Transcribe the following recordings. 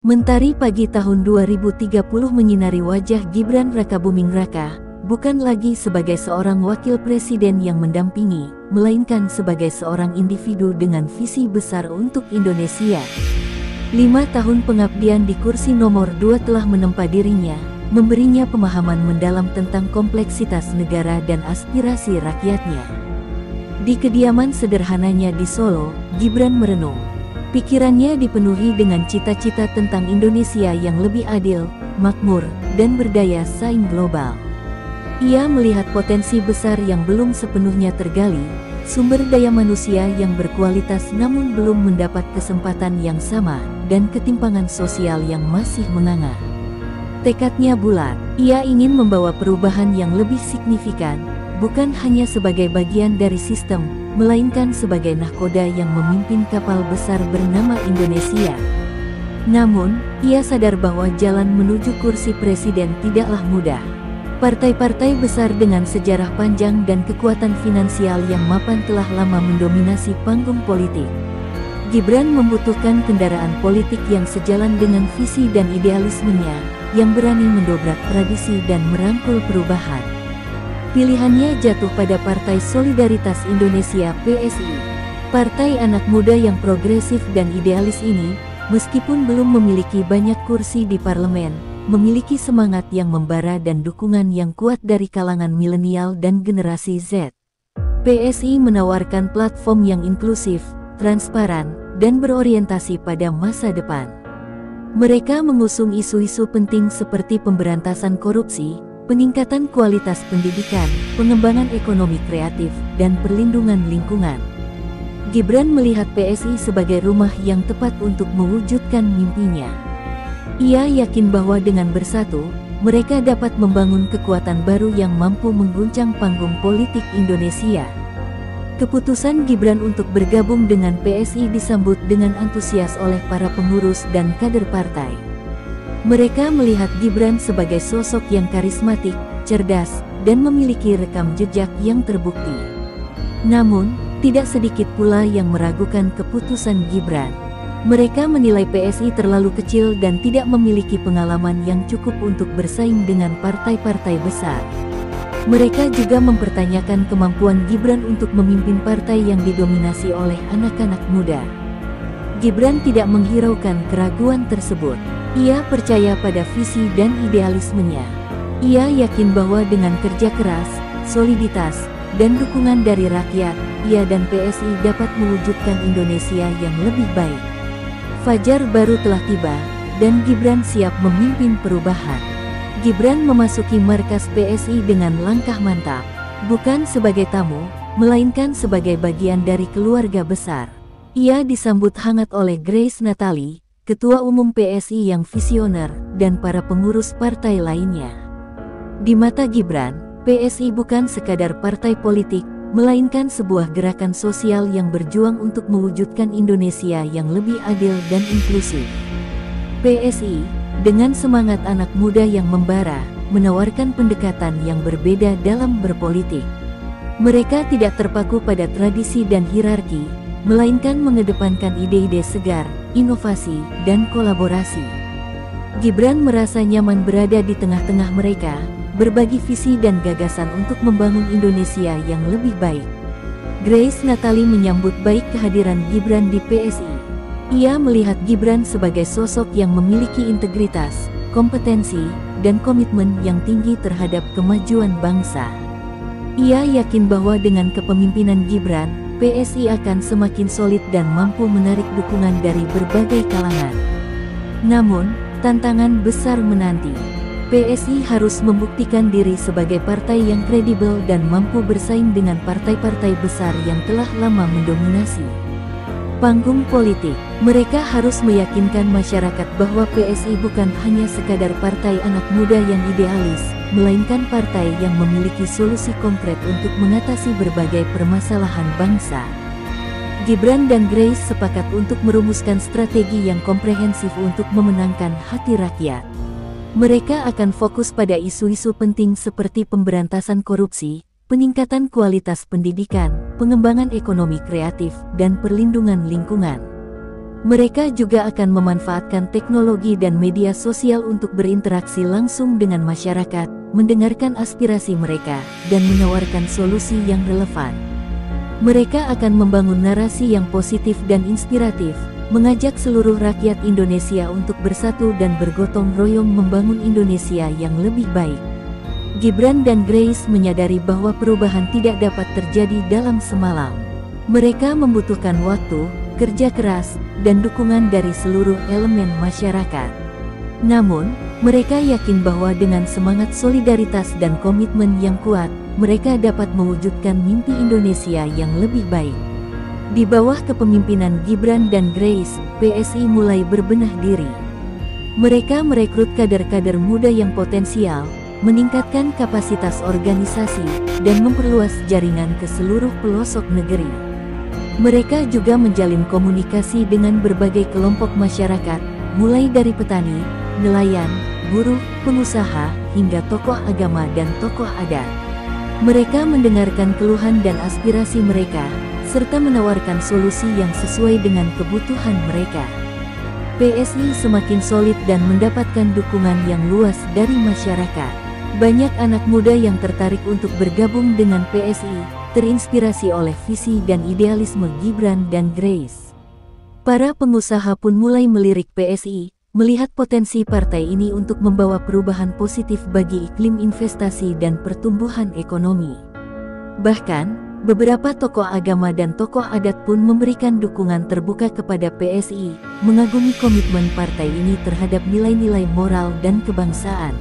Mentari pagi tahun 2030 menyinari wajah Gibran Rakabuming Raka, bukan lagi sebagai seorang wakil presiden yang mendampingi, melainkan sebagai seorang individu dengan visi besar untuk Indonesia. 5 tahun pengabdian di kursi nomor 2 telah menempa dirinya, memberinya pemahaman mendalam tentang kompleksitas negara dan aspirasi rakyatnya. Di kediaman sederhananya di Solo, Gibran merenung. Pikirannya dipenuhi dengan cita-cita tentang Indonesia yang lebih adil, makmur, dan berdaya saing global. Ia melihat potensi besar yang belum sepenuhnya tergali, sumber daya manusia yang berkualitas namun belum mendapat kesempatan yang sama, dan ketimpangan sosial yang masih menganga. Tekadnya bulat, ia ingin membawa perubahan yang lebih signifikan, bukan hanya sebagai bagian dari sistem, melainkan sebagai nahkoda yang memimpin kapal besar bernama Indonesia. Namun, ia sadar bahwa jalan menuju kursi presiden tidaklah mudah. Partai-partai besar dengan sejarah panjang dan kekuatan finansial yang mapan telah lama mendominasi panggung politik. Gibran membutuhkan kendaraan politik yang sejalan dengan visi dan idealismenya, yang berani mendobrak tradisi dan merangkul perubahan. Pilihannya jatuh pada Partai Solidaritas Indonesia (PSI). Partai anak muda yang progresif dan idealis ini, meskipun belum memiliki banyak kursi di parlemen, memiliki semangat yang membara dan dukungan yang kuat dari kalangan milenial dan generasi Z. PSI menawarkan platform yang inklusif, transparan, dan berorientasi pada masa depan. Mereka mengusung isu-isu penting seperti pemberantasan korupsi, peningkatan kualitas pendidikan, pengembangan ekonomi kreatif, dan perlindungan lingkungan. Gibran melihat PSI sebagai rumah yang tepat untuk mewujudkan mimpinya. Ia yakin bahwa dengan bersatu, mereka dapat membangun kekuatan baru yang mampu mengguncang panggung politik Indonesia. Keputusan Gibran untuk bergabung dengan PSI disambut dengan antusias oleh para pengurus dan kader partai. Mereka melihat Gibran sebagai sosok yang karismatik, cerdas, dan memiliki rekam jejak yang terbukti. Namun, tidak sedikit pula yang meragukan keputusan Gibran. Mereka menilai PSI terlalu kecil dan tidak memiliki pengalaman yang cukup untuk bersaing dengan partai-partai besar. Mereka juga mempertanyakan kemampuan Gibran untuk memimpin partai yang didominasi oleh anak-anak muda. Gibran tidak menghiraukan keraguan tersebut. Ia percaya pada visi dan idealismenya. Ia yakin bahwa dengan kerja keras, soliditas, dan dukungan dari rakyat, ia dan PSI dapat mewujudkan Indonesia yang lebih baik. Fajar baru telah tiba, dan Gibran siap memimpin perubahan. Gibran memasuki markas PSI dengan langkah mantap, bukan sebagai tamu, melainkan sebagai bagian dari keluarga besar. Ia disambut hangat oleh Grace Natali, Ketua Umum PSI yang visioner, dan para pengurus partai lainnya. Di mata Gibran, PSI bukan sekadar partai politik, melainkan sebuah gerakan sosial yang berjuang untuk mewujudkan Indonesia yang lebih adil dan inklusif. PSI, dengan semangat anak muda yang membara, menawarkan pendekatan yang berbeda dalam berpolitik. Mereka tidak terpaku pada tradisi dan hierarki, melainkan mengedepankan ide-ide segar, inovasi, dan kolaborasi. Gibran merasa nyaman berada di tengah-tengah mereka, berbagi visi dan gagasan untuk membangun Indonesia yang lebih baik. Grace Natali menyambut baik kehadiran Gibran di PSI. Ia melihat Gibran sebagai sosok yang memiliki integritas, kompetensi, dan komitmen yang tinggi terhadap kemajuan bangsa. Ia yakin bahwa dengan kepemimpinan Gibran, PSI akan semakin solid dan mampu menarik dukungan dari berbagai kalangan. Namun, tantangan besar menanti. PSI harus membuktikan diri sebagai partai yang kredibel dan mampu bersaing dengan partai-partai besar yang telah lama mendominasi panggung politik. Mereka harus meyakinkan masyarakat bahwa PSI bukan hanya sekadar partai anak muda yang idealis, melainkan partai yang memiliki solusi konkret untuk mengatasi berbagai permasalahan bangsa. Gibran dan Grace sepakat untuk merumuskan strategi yang komprehensif untuk memenangkan hati rakyat. Mereka akan fokus pada isu-isu penting seperti pemberantasan korupsi, peningkatan kualitas pendidikan, pengembangan ekonomi kreatif, dan perlindungan lingkungan. Mereka juga akan memanfaatkan teknologi dan media sosial untuk berinteraksi langsung dengan masyarakat, mendengarkan aspirasi mereka, dan menawarkan solusi yang relevan. Mereka akan membangun narasi yang positif dan inspiratif, mengajak seluruh rakyat Indonesia untuk bersatu dan bergotong royong membangun Indonesia yang lebih baik. Gibran dan Grace menyadari bahwa perubahan tidak dapat terjadi dalam semalam. Mereka membutuhkan waktu, kerja keras, dan dukungan dari seluruh elemen masyarakat. Namun, mereka yakin bahwa dengan semangat solidaritas dan komitmen yang kuat, mereka dapat mewujudkan mimpi Indonesia yang lebih baik. Di bawah kepemimpinan Gibran dan Grace, PSI mulai berbenah diri. Mereka merekrut kader-kader muda yang potensial, meningkatkan kapasitas organisasi, dan memperluas jaringan ke seluruh pelosok negeri. Mereka juga menjalin komunikasi dengan berbagai kelompok masyarakat, mulai dari petani, nelayan, buruh, pengusaha, hingga tokoh agama dan tokoh adat. Mereka mendengarkan keluhan dan aspirasi mereka, serta menawarkan solusi yang sesuai dengan kebutuhan mereka. PSI semakin solid dan mendapatkan dukungan yang luas dari masyarakat. Banyak anak muda yang tertarik untuk bergabung dengan PSI, terinspirasi oleh visi dan idealisme Gibran dan Grace. Para pengusaha pun mulai melirik PSI, melihat potensi partai ini untuk membawa perubahan positif bagi iklim investasi dan pertumbuhan ekonomi. Bahkan, beberapa tokoh agama dan tokoh adat pun memberikan dukungan terbuka kepada PSI, mengagumi komitmen partai ini terhadap nilai-nilai moral dan kebangsaan.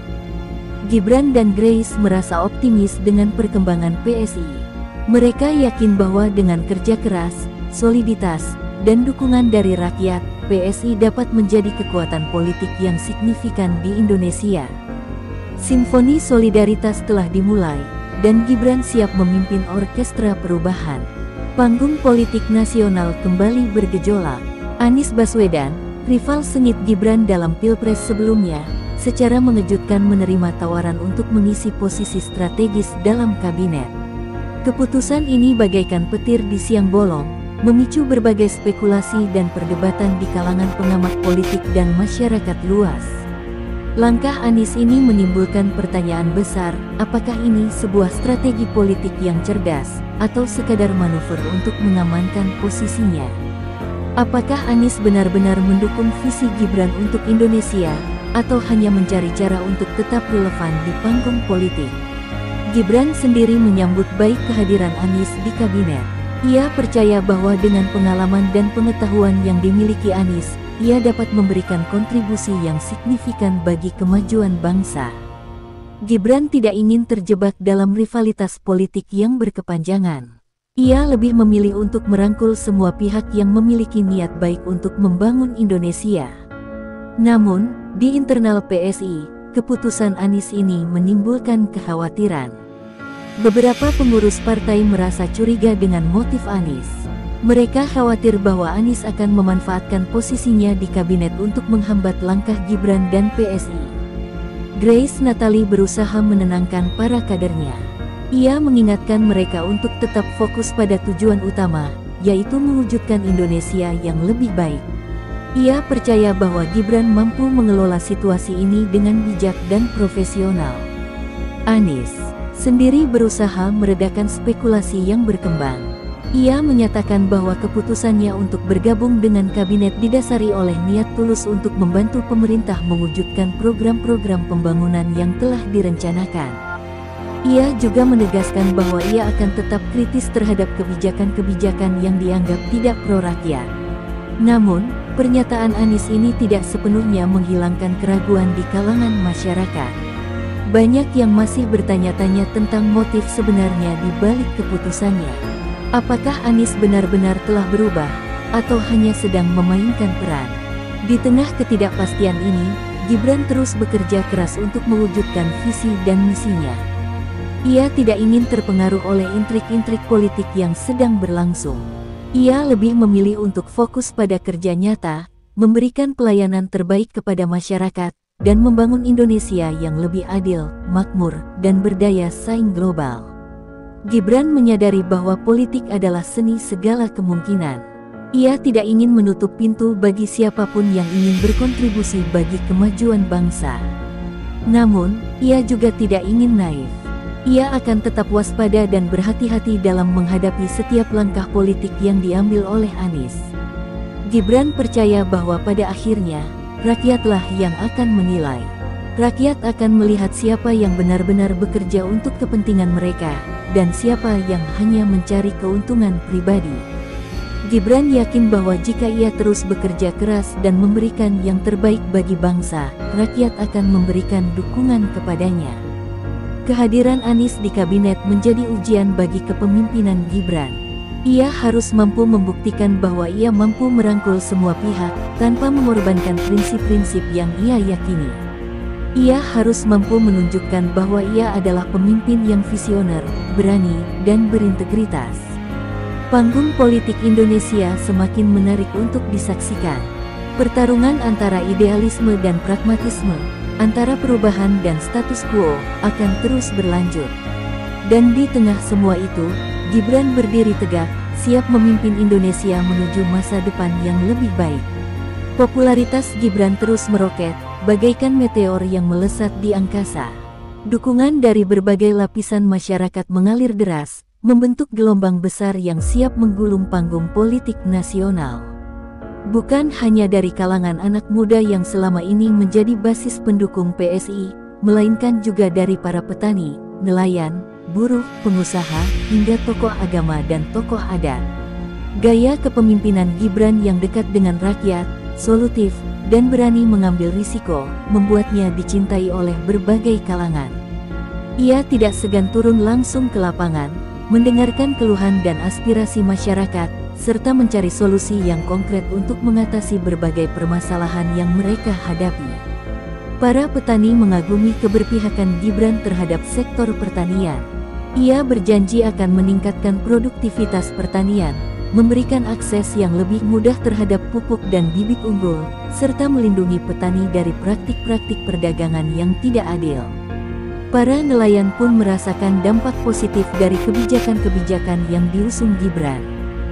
Gibran dan Grace merasa optimis dengan perkembangan PSI. Mereka yakin bahwa dengan kerja keras, soliditas, dan dukungan dari rakyat, PSI dapat menjadi kekuatan politik yang signifikan di Indonesia. Simfoni solidaritas telah dimulai, dan Gibran siap memimpin orkestra perubahan. Panggung politik nasional kembali bergejolak. Anies Baswedan, rival sengit Gibran dalam Pilpres sebelumnya, secara mengejutkan menerima tawaran untuk mengisi posisi strategis dalam kabinet. Keputusan ini bagaikan petir di siang bolong, memicu berbagai spekulasi dan perdebatan di kalangan pengamat politik dan masyarakat luas. Langkah Anies ini menimbulkan pertanyaan besar, apakah ini sebuah strategi politik yang cerdas, atau sekadar manuver untuk mengamankan posisinya? Apakah Anies benar-benar mendukung visi Gibran untuk Indonesia, atau hanya mencari cara untuk tetap relevan di panggung politik? Gibran sendiri menyambut baik kehadiran Anies di kabinet. Ia percaya bahwa dengan pengalaman dan pengetahuan yang dimiliki Anies, ia dapat memberikan kontribusi yang signifikan bagi kemajuan bangsa. Gibran tidak ingin terjebak dalam rivalitas politik yang berkepanjangan. Ia lebih memilih untuk merangkul semua pihak yang memiliki niat baik untuk membangun Indonesia. Namun, di internal PSI, keputusan Anies ini menimbulkan kekhawatiran. Beberapa pengurus partai merasa curiga dengan motif Anies. Mereka khawatir bahwa Anies akan memanfaatkan posisinya di kabinet untuk menghambat langkah Gibran dan PSI. Grace Natali berusaha menenangkan para kadernya. Ia mengingatkan mereka untuk tetap fokus pada tujuan utama, yaitu mewujudkan Indonesia yang lebih baik. Ia percaya bahwa Gibran mampu mengelola situasi ini dengan bijak dan profesional. Anies sendiri berusaha meredakan spekulasi yang berkembang. Ia menyatakan bahwa keputusannya untuk bergabung dengan kabinet didasari oleh niat tulus untuk membantu pemerintah mewujudkan program-program pembangunan yang telah direncanakan. Ia juga menegaskan bahwa ia akan tetap kritis terhadap kebijakan-kebijakan yang dianggap tidak pro-rakyat. Namun, pernyataan Anies ini tidak sepenuhnya menghilangkan keraguan di kalangan masyarakat. Banyak yang masih bertanya-tanya tentang motif sebenarnya di balik keputusannya. Apakah Anies benar-benar telah berubah, atau hanya sedang memainkan peran? Di tengah ketidakpastian ini, Gibran terus bekerja keras untuk mewujudkan visi dan misinya. Ia tidak ingin terpengaruh oleh intrik-intrik politik yang sedang berlangsung. Ia lebih memilih untuk fokus pada kerja nyata, memberikan pelayanan terbaik kepada masyarakat, dan membangun Indonesia yang lebih adil, makmur, dan berdaya saing global. Gibran menyadari bahwa politik adalah seni segala kemungkinan. Ia tidak ingin menutup pintu bagi siapapun yang ingin berkontribusi bagi kemajuan bangsa. Namun, ia juga tidak ingin naif. Ia akan tetap waspada dan berhati-hati dalam menghadapi setiap langkah politik yang diambil oleh Anies. Gibran percaya bahwa pada akhirnya, rakyatlah yang akan menilai. Rakyat akan melihat siapa yang benar-benar bekerja untuk kepentingan mereka, dan siapa yang hanya mencari keuntungan pribadi. Gibran yakin bahwa jika ia terus bekerja keras dan memberikan yang terbaik bagi bangsa, rakyat akan memberikan dukungan kepadanya. Kehadiran Anies di kabinet menjadi ujian bagi kepemimpinan Gibran. Ia harus mampu membuktikan bahwa ia mampu merangkul semua pihak, tanpa mengorbankan prinsip-prinsip yang ia yakini. Ia harus mampu menunjukkan bahwa ia adalah pemimpin yang visioner, berani, dan berintegritas. Panggung politik Indonesia semakin menarik untuk disaksikan. Pertarungan antara idealisme dan pragmatisme, antara perubahan dan status quo, akan terus berlanjut. Dan di tengah semua itu, Gibran berdiri tegak, siap memimpin Indonesia menuju masa depan yang lebih baik. Popularitas Gibran terus meroket, bagaikan meteor yang melesat di angkasa. Dukungan dari berbagai lapisan masyarakat mengalir deras, membentuk gelombang besar yang siap menggulung panggung politik nasional. Bukan hanya dari kalangan anak muda yang selama ini menjadi basis pendukung PSI, melainkan juga dari para petani, nelayan, buruh, pengusaha, hingga tokoh agama dan tokoh adat. Gaya kepemimpinan Gibran yang dekat dengan rakyat, solutif, dan berani mengambil risiko, membuatnya dicintai oleh berbagai kalangan. Ia tidak segan turun langsung ke lapangan, mendengarkan keluhan dan aspirasi masyarakat, serta mencari solusi yang konkret untuk mengatasi berbagai permasalahan yang mereka hadapi. Para petani mengagumi keberpihakan Gibran terhadap sektor pertanian. Ia berjanji akan meningkatkan produktivitas pertanian, memberikan akses yang lebih mudah terhadap pupuk dan bibit unggul, serta melindungi petani dari praktik-praktik perdagangan yang tidak adil. Para nelayan pun merasakan dampak positif dari kebijakan-kebijakan yang diusung Gibran.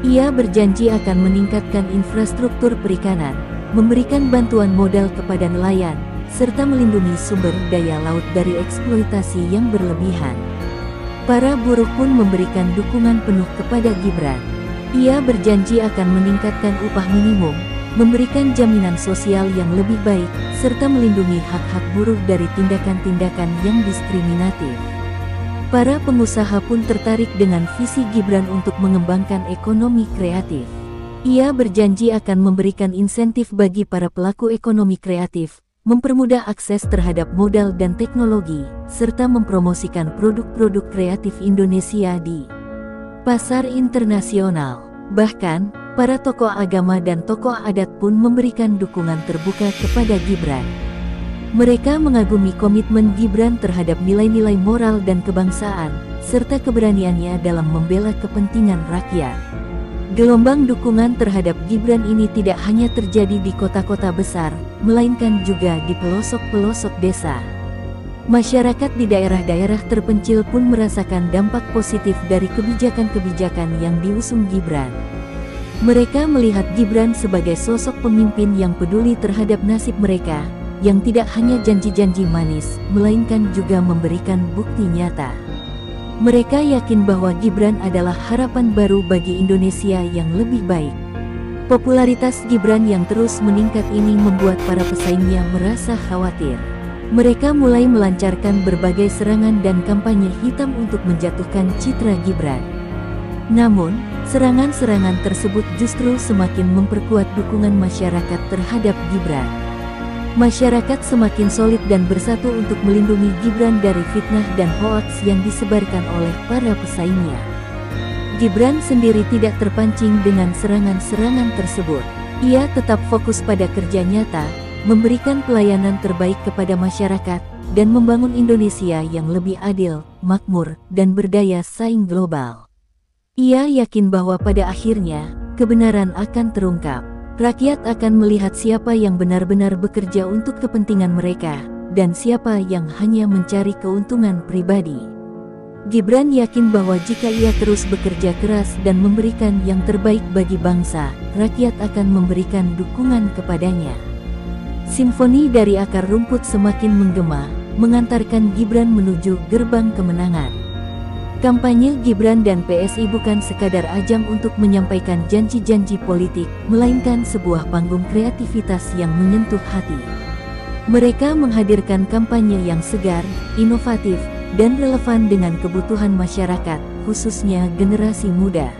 Ia berjanji akan meningkatkan infrastruktur perikanan, memberikan bantuan modal kepada nelayan, serta melindungi sumber daya laut dari eksploitasi yang berlebihan. Para buruh pun memberikan dukungan penuh kepada Gibran. Ia berjanji akan meningkatkan upah minimum, memberikan jaminan sosial yang lebih baik, serta melindungi hak-hak buruh dari tindakan-tindakan yang diskriminatif. Para pengusaha pun tertarik dengan visi Gibran untuk mengembangkan ekonomi kreatif. Ia berjanji akan memberikan insentif bagi para pelaku ekonomi kreatif, mempermudah akses terhadap modal dan teknologi, serta mempromosikan produk-produk kreatif Indonesia di pasar internasional. Bahkan, para tokoh agama dan tokoh adat pun memberikan dukungan terbuka kepada Gibran. Mereka mengagumi komitmen Gibran terhadap nilai-nilai moral dan kebangsaan, serta keberaniannya dalam membela kepentingan rakyat. Gelombang dukungan terhadap Gibran ini tidak hanya terjadi di kota-kota besar, melainkan juga di pelosok-pelosok desa. Masyarakat di daerah-daerah terpencil pun merasakan dampak positif dari kebijakan-kebijakan yang diusung Gibran. Mereka melihat Gibran sebagai sosok pemimpin yang peduli terhadap nasib mereka, yang tidak hanya janji-janji manis, melainkan juga memberikan bukti nyata. Mereka yakin bahwa Gibran adalah harapan baru bagi Indonesia yang lebih baik. Popularitas Gibran yang terus meningkat ini membuat para pesaingnya merasa khawatir. Mereka mulai melancarkan berbagai serangan dan kampanye hitam untuk menjatuhkan citra Gibran. Namun, serangan-serangan tersebut justru semakin memperkuat dukungan masyarakat terhadap Gibran. Masyarakat semakin solid dan bersatu untuk melindungi Gibran dari fitnah dan hoaks yang disebarkan oleh para pesaingnya. Gibran sendiri tidak terpancing dengan serangan-serangan tersebut. Ia tetap fokus pada kerja nyata, memberikan pelayanan terbaik kepada masyarakat, dan membangun Indonesia yang lebih adil, makmur, dan berdaya saing global. Ia yakin bahwa pada akhirnya, kebenaran akan terungkap. Rakyat akan melihat siapa yang benar-benar bekerja untuk kepentingan mereka, dan siapa yang hanya mencari keuntungan pribadi. Gibran yakin bahwa jika ia terus bekerja keras dan memberikan yang terbaik bagi bangsa, rakyat akan memberikan dukungan kepadanya. Simfoni dari akar rumput semakin menggema, mengantarkan Gibran menuju gerbang kemenangan. Kampanye Gibran dan PSI bukan sekadar ajang untuk menyampaikan janji-janji politik, melainkan sebuah panggung kreativitas yang menyentuh hati. Mereka menghadirkan kampanye yang segar, inovatif, dan relevan dengan kebutuhan masyarakat, khususnya generasi muda.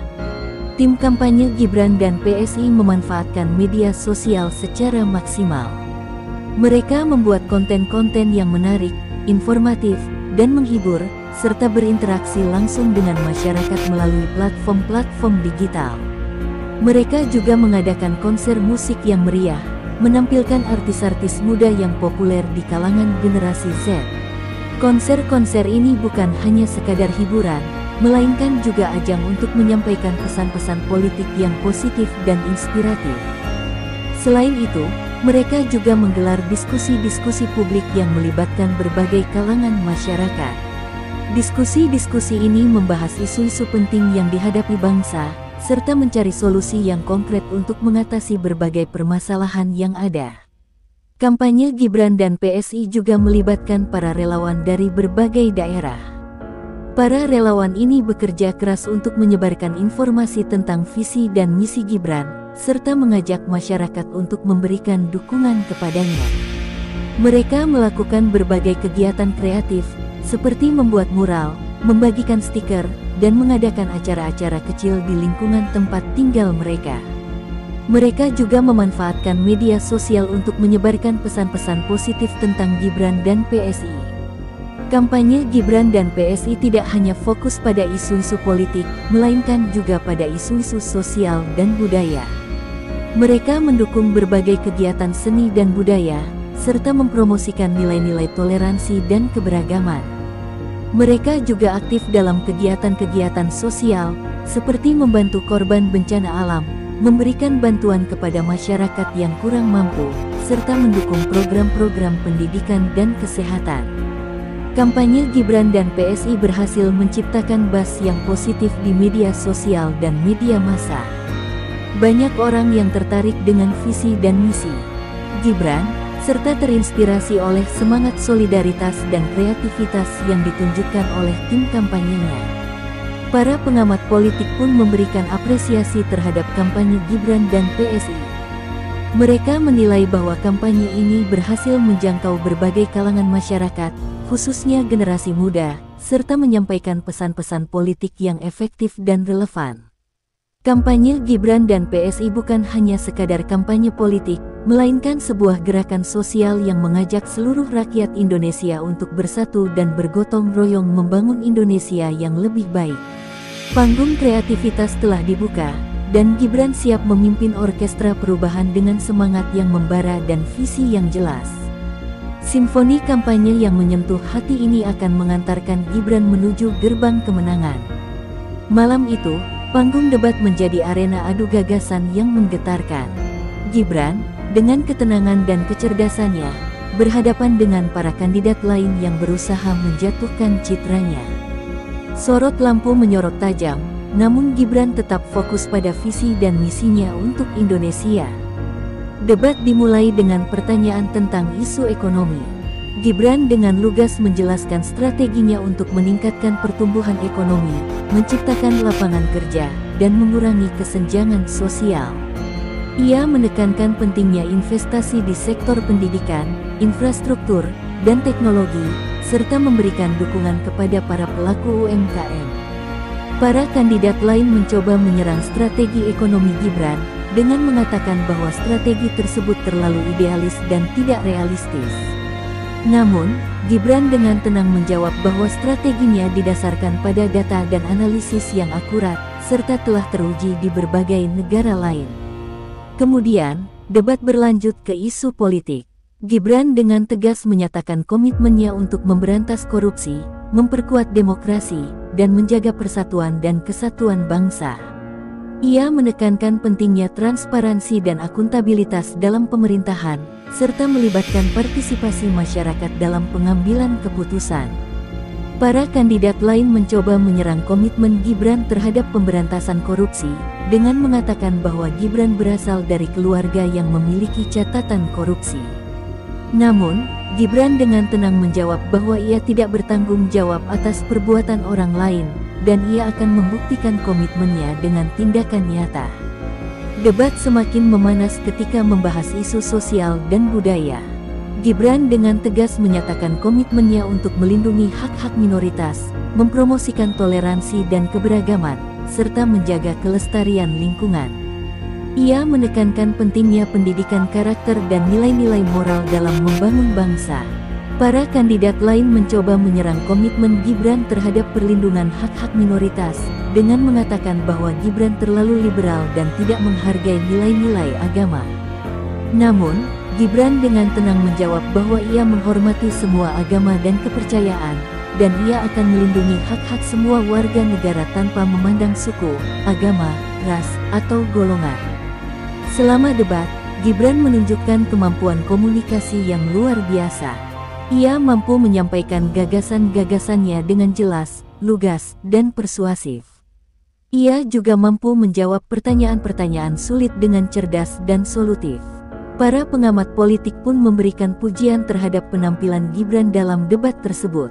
Tim kampanye Gibran dan PSI memanfaatkan media sosial secara maksimal. Mereka membuat konten-konten yang menarik, informatif, dan menghibur, serta berinteraksi langsung dengan masyarakat melalui platform-platform digital. Mereka juga mengadakan konser musik yang meriah, menampilkan artis-artis muda yang populer di kalangan generasi Z. Konser-konser ini bukan hanya sekadar hiburan, melainkan juga ajang untuk menyampaikan pesan-pesan politik yang positif dan inspiratif. Selain itu, mereka juga menggelar diskusi-diskusi publik yang melibatkan berbagai kalangan masyarakat. Diskusi-diskusi ini membahas isu-isu penting yang dihadapi bangsa, serta mencari solusi yang konkret untuk mengatasi berbagai permasalahan yang ada. Kampanye Gibran dan PSI juga melibatkan para relawan dari berbagai daerah. Para relawan ini bekerja keras untuk menyebarkan informasi tentang visi dan misi Gibran, serta mengajak masyarakat untuk memberikan dukungan kepadanya. Mereka melakukan berbagai kegiatan kreatif, seperti membuat mural, membagikan stiker, dan mengadakan acara-acara kecil di lingkungan tempat tinggal mereka. Mereka juga memanfaatkan media sosial untuk menyebarkan pesan-pesan positif tentang Gibran dan PSI. Kampanye Gibran dan PSI tidak hanya fokus pada isu-isu politik, melainkan juga pada isu-isu sosial dan budaya. Mereka mendukung berbagai kegiatan seni dan budaya, serta mempromosikan nilai-nilai toleransi dan keberagaman. Mereka juga aktif dalam kegiatan-kegiatan sosial, seperti membantu korban bencana alam, memberikan bantuan kepada masyarakat yang kurang mampu, serta mendukung program-program pendidikan dan kesehatan. Kampanye Gibran dan PSI berhasil menciptakan buzz yang positif di media sosial dan media massa. Banyak orang yang tertarik dengan visi dan misi Gibran, serta terinspirasi oleh semangat solidaritas dan kreativitas yang ditunjukkan oleh tim kampanyenya. Para pengamat politik pun memberikan apresiasi terhadap kampanye Gibran dan PSI. Mereka menilai bahwa kampanye ini berhasil menjangkau berbagai kalangan masyarakat, khususnya generasi muda, serta menyampaikan pesan-pesan politik yang efektif dan relevan. Kampanye Gibran dan PSI bukan hanya sekadar kampanye politik, melainkan sebuah gerakan sosial yang mengajak seluruh rakyat Indonesia untuk bersatu dan bergotong royong membangun Indonesia yang lebih baik. Panggung kreativitas telah dibuka, dan Gibran siap memimpin orkestra perubahan dengan semangat yang membara dan visi yang jelas. Simfoni kampanye yang menyentuh hati ini akan mengantarkan Gibran menuju gerbang kemenangan. Malam itu, panggung debat menjadi arena adu gagasan yang menggetarkan. Gibran, dengan ketenangan dan kecerdasannya, berhadapan dengan para kandidat lain yang berusaha menjatuhkan citranya. Sorot lampu menyorot tajam, namun Gibran tetap fokus pada visi dan misinya untuk Indonesia. Debat dimulai dengan pertanyaan tentang isu ekonomi. Gibran dengan lugas menjelaskan strateginya untuk meningkatkan pertumbuhan ekonomi, menciptakan lapangan kerja, dan mengurangi kesenjangan sosial. Ia menekankan pentingnya investasi di sektor pendidikan, infrastruktur, dan teknologi, serta memberikan dukungan kepada para pelaku UMKM. Para kandidat lain mencoba menyerang strategi ekonomi Gibran, dengan mengatakan bahwa strategi tersebut terlalu idealis dan tidak realistis. Namun, Gibran dengan tenang menjawab bahwa strateginya didasarkan pada data dan analisis yang akurat, serta telah teruji di berbagai negara lain. Kemudian, debat berlanjut ke isu politik. Gibran dengan tegas menyatakan komitmennya untuk memberantas korupsi, memperkuat demokrasi, dan menjaga persatuan dan kesatuan bangsa. Ia menekankan pentingnya transparansi dan akuntabilitas dalam pemerintahan, serta melibatkan partisipasi masyarakat dalam pengambilan keputusan. Para kandidat lain mencoba menyerang komitmen Gibran terhadap pemberantasan korupsi, dengan mengatakan bahwa Gibran berasal dari keluarga yang memiliki catatan korupsi. Namun, Gibran dengan tenang menjawab bahwa ia tidak bertanggung jawab atas perbuatan orang lain, dan ia akan membuktikan komitmennya dengan tindakan nyata. Debat semakin memanas ketika membahas isu sosial dan budaya. Gibran dengan tegas menyatakan komitmennya untuk melindungi hak-hak minoritas, mempromosikan toleransi dan keberagaman, serta menjaga kelestarian lingkungan. Ia menekankan pentingnya pendidikan karakter dan nilai-nilai moral dalam membangun bangsa. Para kandidat lain mencoba menyerang komitmen Gibran terhadap perlindungan hak-hak minoritas, dengan mengatakan bahwa Gibran terlalu liberal dan tidak menghargai nilai-nilai agama. Namun, Gibran dengan tenang menjawab bahwa ia menghormati semua agama dan kepercayaan, dan ia akan melindungi hak-hak semua warga negara tanpa memandang suku, agama, ras, atau golongan. Selama debat, Gibran menunjukkan kemampuan komunikasi yang luar biasa. Ia mampu menyampaikan gagasan-gagasannya dengan jelas, lugas, dan persuasif. Ia juga mampu menjawab pertanyaan-pertanyaan sulit dengan cerdas dan solutif. Para pengamat politik pun memberikan pujian terhadap penampilan Gibran dalam debat tersebut.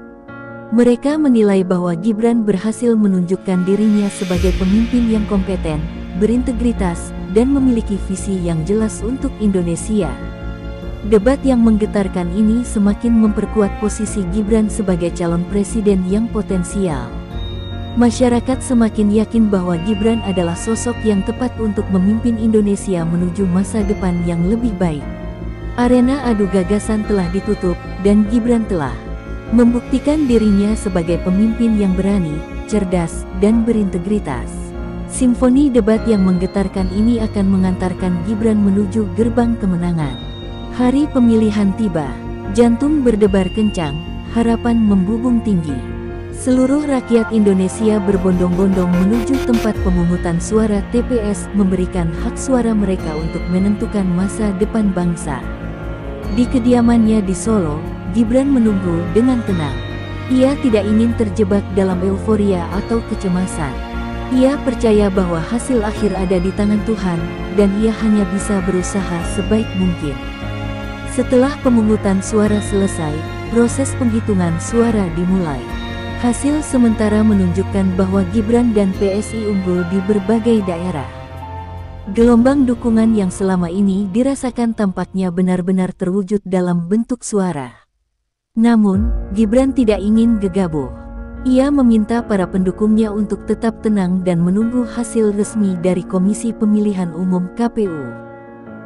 Mereka menilai bahwa Gibran berhasil menunjukkan dirinya sebagai pemimpin yang kompeten, berintegritas, dan memiliki visi yang jelas untuk Indonesia. Debat yang menggetarkan ini semakin memperkuat posisi Gibran sebagai calon presiden yang potensial. Masyarakat semakin yakin bahwa Gibran adalah sosok yang tepat untuk memimpin Indonesia menuju masa depan yang lebih baik. Arena adu gagasan telah ditutup, dan Gibran telah membuktikan dirinya sebagai pemimpin yang berani, cerdas, dan berintegritas. Simfoni debat yang menggetarkan ini akan mengantarkan Gibran menuju gerbang kemenangan. Hari pemilihan tiba, jantung berdebar kencang, harapan membubung tinggi. Seluruh rakyat Indonesia berbondong-bondong menuju tempat pemungutan suara TPS memberikan hak suara mereka untuk menentukan masa depan bangsa. Di kediamannya di Solo, Gibran menunggu dengan tenang. Ia tidak ingin terjebak dalam euforia atau kecemasan. Ia percaya bahwa hasil akhir ada di tangan Tuhan, dan ia hanya bisa berusaha sebaik mungkin. Setelah pemungutan suara selesai, proses penghitungan suara dimulai. Hasil sementara menunjukkan bahwa Gibran dan PSI unggul di berbagai daerah. Gelombang dukungan yang selama ini dirasakan tampaknya benar-benar terwujud dalam bentuk suara. Namun, Gibran tidak ingin gegabah. Ia meminta para pendukungnya untuk tetap tenang dan menunggu hasil resmi dari Komisi Pemilihan Umum (KPU).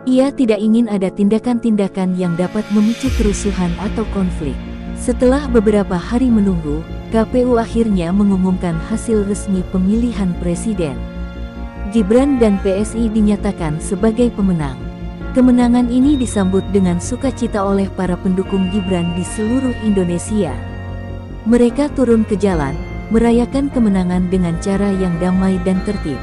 Ia tidak ingin ada tindakan-tindakan yang dapat memicu kerusuhan atau konflik. Setelah beberapa hari menunggu, KPU akhirnya mengumumkan hasil resmi pemilihan presiden. Gibran dan PSI dinyatakan sebagai pemenang. Kemenangan ini disambut dengan sukacita oleh para pendukung Gibran di seluruh Indonesia. Mereka turun ke jalan, merayakan kemenangan dengan cara yang damai dan tertib.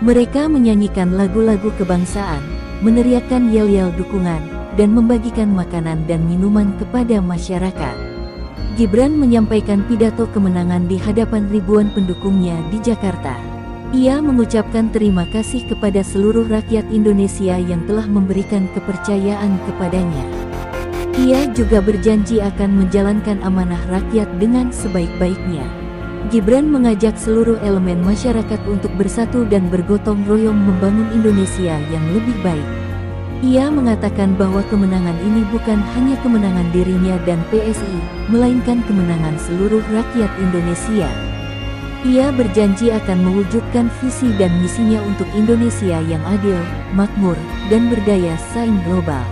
Mereka menyanyikan lagu-lagu kebangsaan, meneriakkan yel-yel dukungan, dan membagikan makanan dan minuman kepada masyarakat. Gibran menyampaikan pidato kemenangan di hadapan ribuan pendukungnya di Jakarta. Ia mengucapkan terima kasih kepada seluruh rakyat Indonesia yang telah memberikan kepercayaan kepadanya. Ia juga berjanji akan menjalankan amanah rakyat dengan sebaik-baiknya. Gibran mengajak seluruh elemen masyarakat untuk bersatu dan bergotong royong membangun Indonesia yang lebih baik. Ia mengatakan bahwa kemenangan ini bukan hanya kemenangan dirinya dan PSI, melainkan kemenangan seluruh rakyat Indonesia. Ia berjanji akan mewujudkan visi dan misinya untuk Indonesia yang adil, makmur, dan berdaya saing global.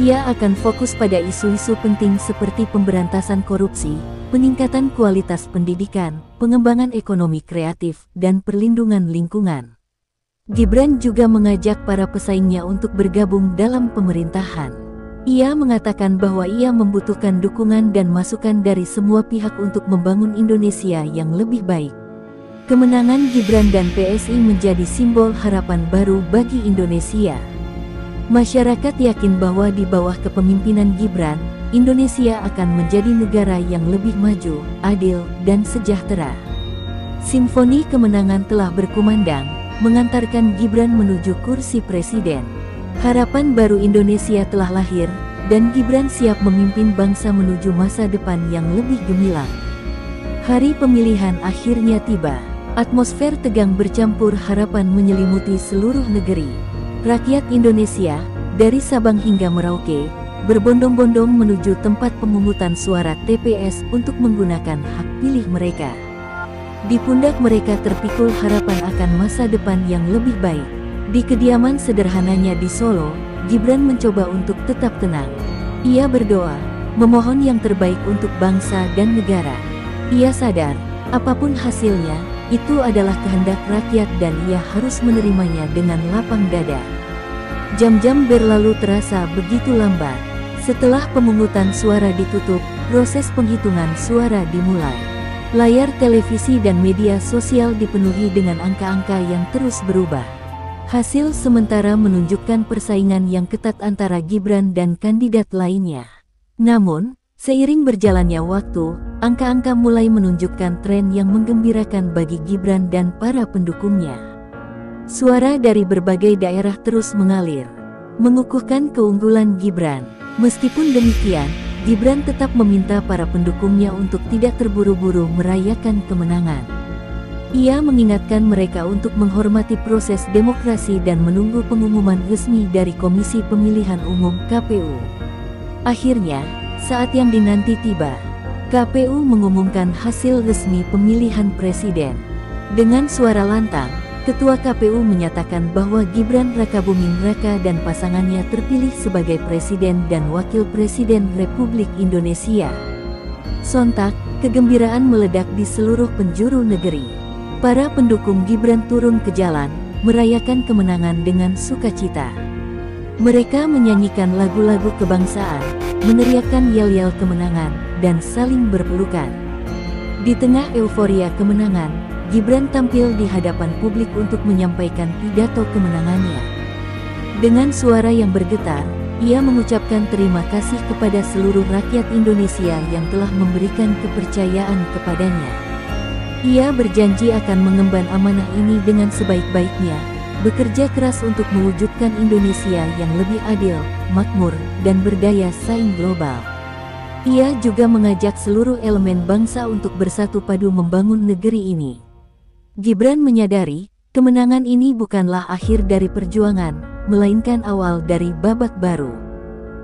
Ia akan fokus pada isu-isu penting seperti pemberantasan korupsi, peningkatan kualitas pendidikan, pengembangan ekonomi kreatif, dan perlindungan lingkungan. Gibran juga mengajak para pesaingnya untuk bergabung dalam pemerintahan. Ia mengatakan bahwa ia membutuhkan dukungan dan masukan dari semua pihak untuk membangun Indonesia yang lebih baik. Kemenangan Gibran dan PSI menjadi simbol harapan baru bagi Indonesia. Masyarakat yakin bahwa di bawah kepemimpinan Gibran, Indonesia akan menjadi negara yang lebih maju, adil, dan sejahtera. Simfoni kemenangan telah berkumandang, mengantarkan Gibran menuju kursi presiden. Harapan baru Indonesia telah lahir, dan Gibran siap memimpin bangsa menuju masa depan yang lebih gemilang. Hari pemilihan akhirnya tiba. Atmosfer tegang bercampur harapan menyelimuti seluruh negeri. Rakyat Indonesia, dari Sabang hingga Merauke, berbondong-bondong menuju tempat pemungutan suara TPS untuk menggunakan hak pilih mereka. Di pundak mereka terpikul harapan akan masa depan yang lebih baik. Di kediaman sederhananya di Solo, Gibran mencoba untuk tetap tenang. Ia berdoa, memohon yang terbaik untuk bangsa dan negara. Ia sadar, apapun hasilnya, itu adalah kehendak rakyat dan ia harus menerimanya dengan lapang dada. Jam-jam berlalu terasa begitu lambat. Setelah pemungutan suara ditutup, proses penghitungan suara dimulai. Layar televisi dan media sosial dipenuhi dengan angka-angka yang terus berubah. Hasil sementara menunjukkan persaingan yang ketat antara Gibran dan kandidat lainnya. Namun, seiring berjalannya waktu, angka-angka mulai menunjukkan tren yang menggembirakan bagi Gibran dan para pendukungnya. Suara dari berbagai daerah terus mengalir, mengukuhkan keunggulan Gibran. Meskipun demikian, Gibran tetap meminta para pendukungnya untuk tidak terburu-buru merayakan kemenangan. Ia mengingatkan mereka untuk menghormati proses demokrasi dan menunggu pengumuman resmi dari Komisi Pemilihan Umum (KPU). Akhirnya, saat yang dinanti tiba. KPU mengumumkan hasil resmi pemilihan presiden. Dengan suara lantang, Ketua KPU menyatakan bahwa Gibran Rakabuming Raka dan pasangannya terpilih sebagai Presiden dan Wakil Presiden Republik Indonesia. Sontak, kegembiraan meledak di seluruh penjuru negeri. Para pendukung Gibran turun ke jalan, merayakan kemenangan dengan sukacita. Mereka menyanyikan lagu-lagu kebangsaan, meneriakkan yel-yel kemenangan, dan saling berpelukan. Di tengah euforia kemenangan, Gibran tampil di hadapan publik untuk menyampaikan pidato kemenangannya. Dengan suara yang bergetar, ia mengucapkan terima kasih kepada seluruh rakyat Indonesia yang telah memberikan kepercayaan kepadanya. Ia berjanji akan mengemban amanah ini dengan sebaik-baiknya, bekerja keras untuk mewujudkan Indonesia yang lebih adil, makmur, dan berdaya saing global. Ia juga mengajak seluruh elemen bangsa untuk bersatu padu membangun negeri ini. Gibran menyadari, kemenangan ini bukanlah akhir dari perjuangan, melainkan awal dari babak baru.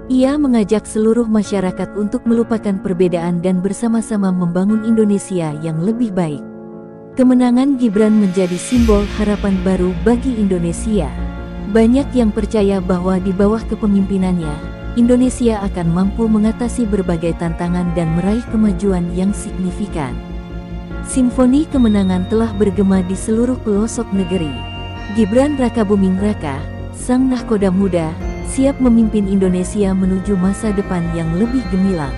Ia mengajak seluruh masyarakat untuk melupakan perbedaan dan bersama-sama membangun Indonesia yang lebih baik. Kemenangan Gibran menjadi simbol harapan baru bagi Indonesia. Banyak yang percaya bahwa di bawah kepemimpinannya, Indonesia akan mampu mengatasi berbagai tantangan dan meraih kemajuan yang signifikan. Simfoni kemenangan telah bergema di seluruh pelosok negeri. Gibran Rakabuming Raka, sang nahkoda muda, siap memimpin Indonesia menuju masa depan yang lebih gemilang.